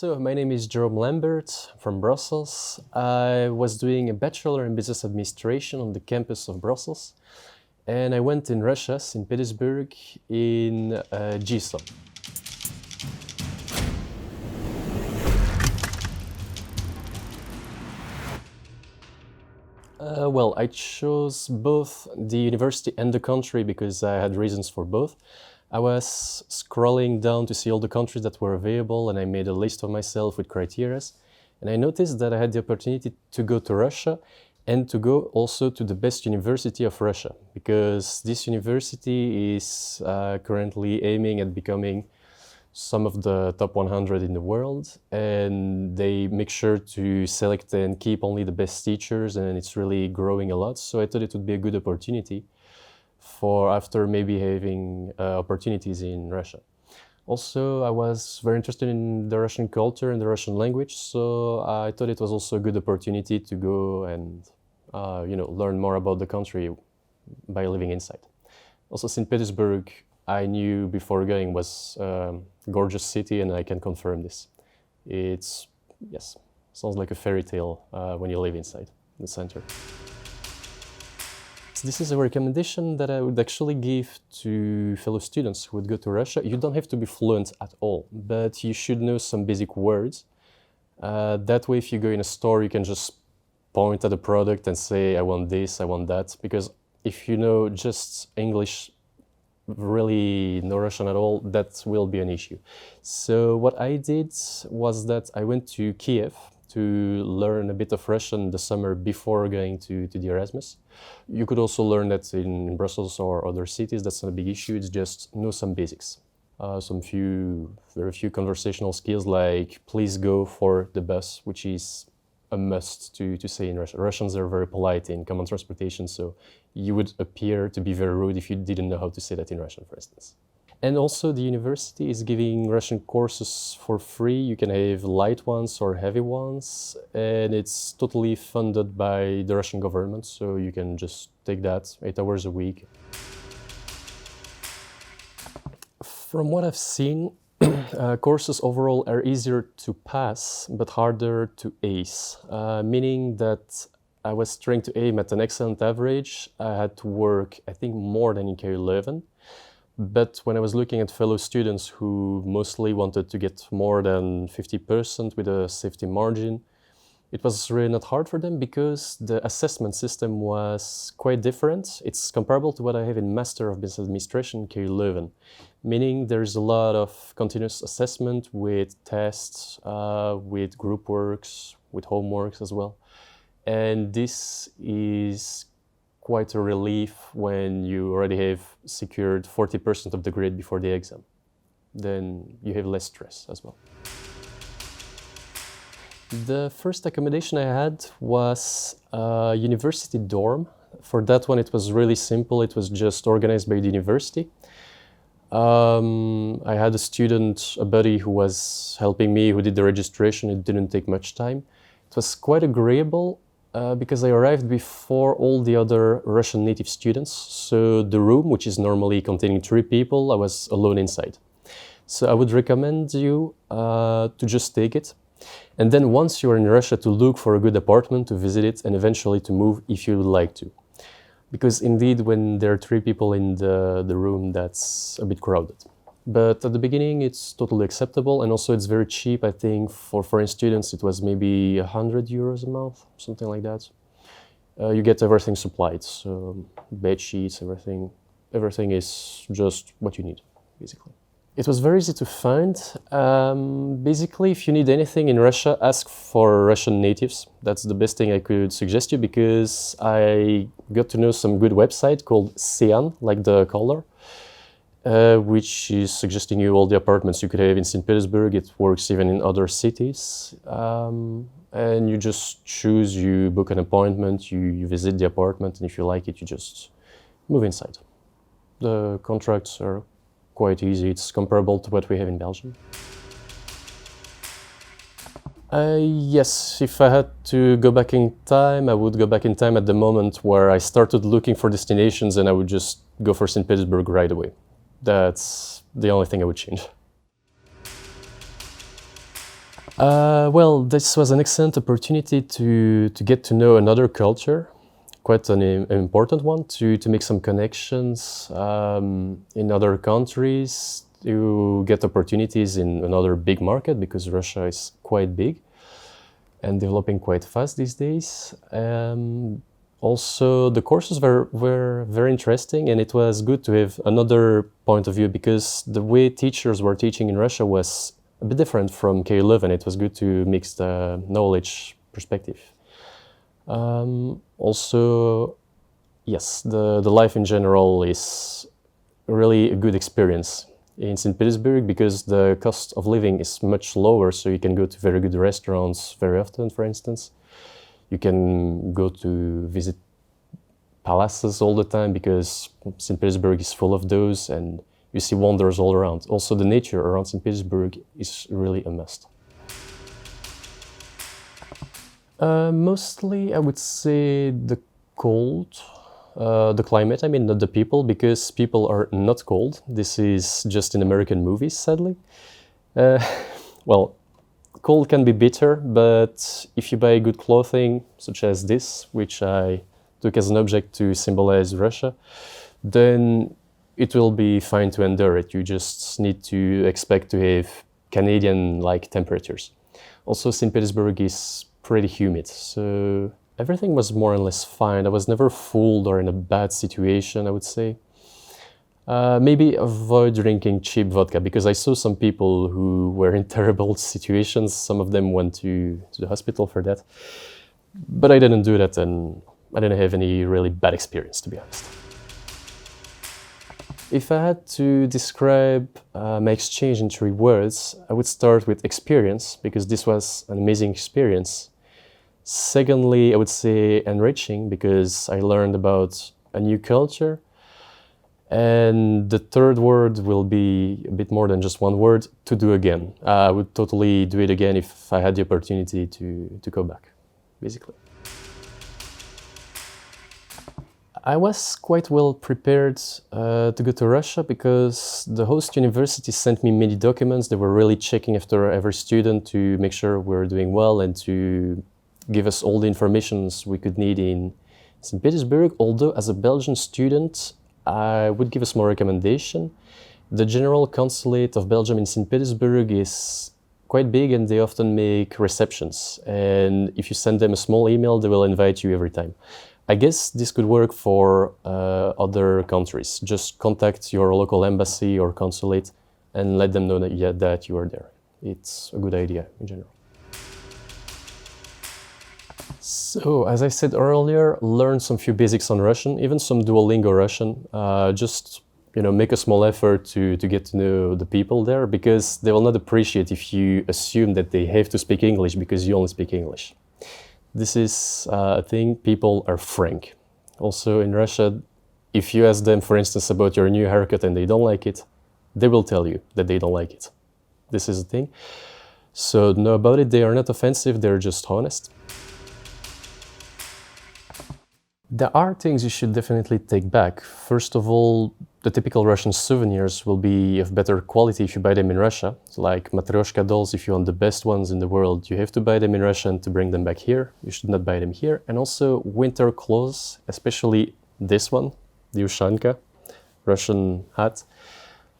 So, my name is Jérôme Lambert from Brussels. I was doing a bachelor in business administration on the campus of Brussels, and I went in Russia, Saint Petersburg, in GSOP. Well, I chose both the university and the country because I had reasons for both. I was scrolling down to see all the countries that were available, and I made a list of myself with criteria. And I noticed that I had the opportunity to go to Russia and to go also to the best university of Russia, because this university is currently aiming at becoming some of the top 100 in the world, and they make sure to select and keep only the best teachers, and it's really growing a lot. So I thought it would be a good opportunity for after maybe having opportunities in Russia. Also, I was very interested in the Russian culture and the Russian language, so I thought it was also a good opportunity to go and learn more about the country by living inside. Also, St. Petersburg, I knew before going, was a gorgeous city, and I can confirm this. Sounds like a fairy tale when you live inside the center. This is a recommendation that I would actually give to fellow students who would go to Russia. You don't have to be fluent at all, but you should know some basic words. That way, if you go in a store, you can just point at the product and say, I want this, I want that. Because if you know just English, really no Russian at all, that will be an issue. So what I did was that I went to Kiev to learn a bit of Russian the summer before going to the Erasmus. You could also learn that in Brussels or other cities. That's not a big issue. It's just know some basics. Very few conversational skills, like please go for the bus, which is a must to say in Russian. Russians are very polite in common transportation, so you would appear to be very rude if you didn't know how to say that in Russian, for instance. And also the university is giving Russian courses for free. You can have light ones or heavy ones, and it's totally funded by the Russian government, so you can just take that 8 hours a week. From what I've seen, courses overall are easier to pass, but harder to ace, meaning that I was trying to aim at an excellent average. I had to work, I think, more than in KU Leuven. But when I was looking at fellow students who mostly wanted to get more than 50% with a safety margin, it was really not hard for them because the assessment system was quite different. It's comparable to what I have in Master of Business Administration, KU Leuven, meaning there's a lot of continuous assessment with tests, with group works, with homeworks as well. And this is quite a relief when you already have secured 40% of the grade before the exam. Then you have less stress as well. The first accommodation I had was a university dorm. For that one, it was really simple. It was just organized by the university. I had a buddy who was helping me, who did the registration. It didn't take much time. It was quite agreeable because I arrived before all the other Russian native students. So the room, which is normally containing 3 people, I was alone inside. So I would recommend you to just take it. And then once you're in Russia, to look for a good apartment, to visit it, and eventually to move if you would like to. Because indeed, when there are 3 people in the room, that's a bit crowded. But at the beginning, it's totally acceptable, and also it's very cheap. I think for foreign students, it was maybe 100 euros a month, something like that. You get everything supplied, so bed sheets, everything is just what you need, basically. It was very easy to find. Basically, if you need anything in Russia, ask for Russian natives. That's the best thing I could suggest you, because I got to know some good website called Cyan, like the color, which is suggesting you all the apartments you could have in St. Petersburg. It works even in other cities. And you just choose, you book an appointment, you visit the apartment, and if you like it, you just move inside. The contracts are quite easy. It's comparable to what we have in Belgium. Yes, if I had to go back in time, I would go back in time at the moment where I started looking for destinations, and I would just go for St. Petersburg right away. That's the only thing I would change. Well, this was an excellent opportunity to get to know another culture, quite an important one, to make some connections in other countries, to get opportunities in another big market, because Russia is quite big and developing quite fast these days. Also, the courses were very interesting, and it was good to have another point of view, because the way teachers were teaching in Russia was a bit different from KU Leuven. It was good to mix the knowledge perspective. Also, yes, the life in general is really a good experience in St. Petersburg, because the cost of living is much lower, so you can go to very good restaurants very often, for instance. You can go to visit palaces all the time, because St. Petersburg is full of those, and you see wonders all around. Also, the nature around St. Petersburg is really a must. Mostly, I would say the cold, the climate, I mean, not the people, because people are not cold. This is just in American movies, sadly. Well, cold can be bitter, but if you buy good clothing, such as this, which I took as an object to symbolize Russia, then it will be fine to endure it. You just need to expect to have Canadian-like temperatures. Also, St. Petersburg is pretty humid, so everything was more or less fine. I was never fooled or in a bad situation, I would say. Maybe avoid drinking cheap vodka, because I saw some people who were in terrible situations. Some of them went to the hospital for that. But I didn't do that, and I didn't have any really bad experience, to be honest. If I had to describe my exchange in 3 words, I would start with experience, because this was an amazing experience. Secondly, I would say enriching, because I learned about a new culture. And the third word will be a bit more than just one word: to do again. I would totally do it again if I had the opportunity to go back, basically. I was quite well prepared to go to Russia, because the host university sent me many documents. They were really checking after every student to make sure we're doing well and to give us all the information we could need in St. Petersburg. Although as a Belgian student, I would give a small recommendation. The General Consulate of Belgium in St. Petersburg is quite big, and they often make receptions. And if you send them a small email, they will invite you every time. I guess this could work for other countries. Just contact your local embassy or consulate and let them know that you are there. It's a good idea in general. So, as I said earlier, learn some few basics on Russian, even some Duolingo Russian. Just make a small effort to get to know the people there, because they will not appreciate if you assume that they have to speak English because you only speak English. This is a thing. People are frank. Also in Russia, if you ask them, for instance, about your new haircut and they don't like it, they will tell you that they don't like it. This is a thing. So know about it. They are not offensive, they're just honest. There are things you should definitely take back. First of all, the typical Russian souvenirs will be of better quality if you buy them in Russia. Like Matryoshka dolls, if you want the best ones in the world, you have to buy them in Russia and to bring them back here. You should not buy them here. And also winter clothes, especially this one, the Ushanka, Russian hat.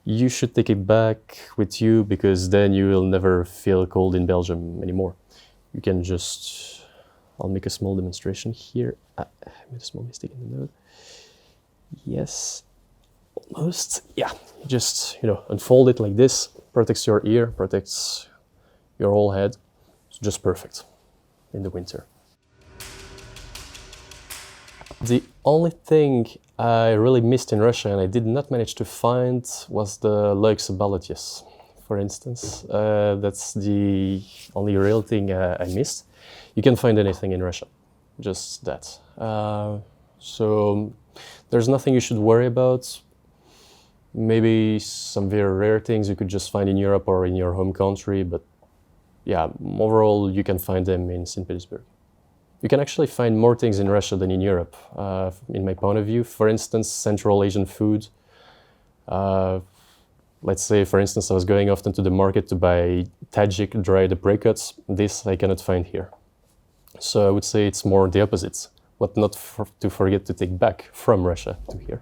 You should take it back with you, because then you will never feel cold in Belgium anymore. You can just... I'll make a small demonstration here. I made a small mistake in the note. Yes, almost. Yeah, just, unfold it like this. Protects your ear, protects your whole head. It's just perfect in the winter. The only thing I really missed in Russia and I did not manage to find was the Luxe Balotjes, for instance. That's the only real thing I missed. You can find anything in Russia, just that. So there's nothing you should worry about. Maybe some very rare things you could just find in Europe or in your home country, but yeah, overall you can find them in St. Petersburg. You can actually find more things in Russia than in Europe, in my point of view. For instance, Central Asian food, Let's say, for instance, I was going often to the market to buy Tajik dried apricots. This I cannot find here. So I would say it's more the opposites. What not to forget to take back from Russia to here.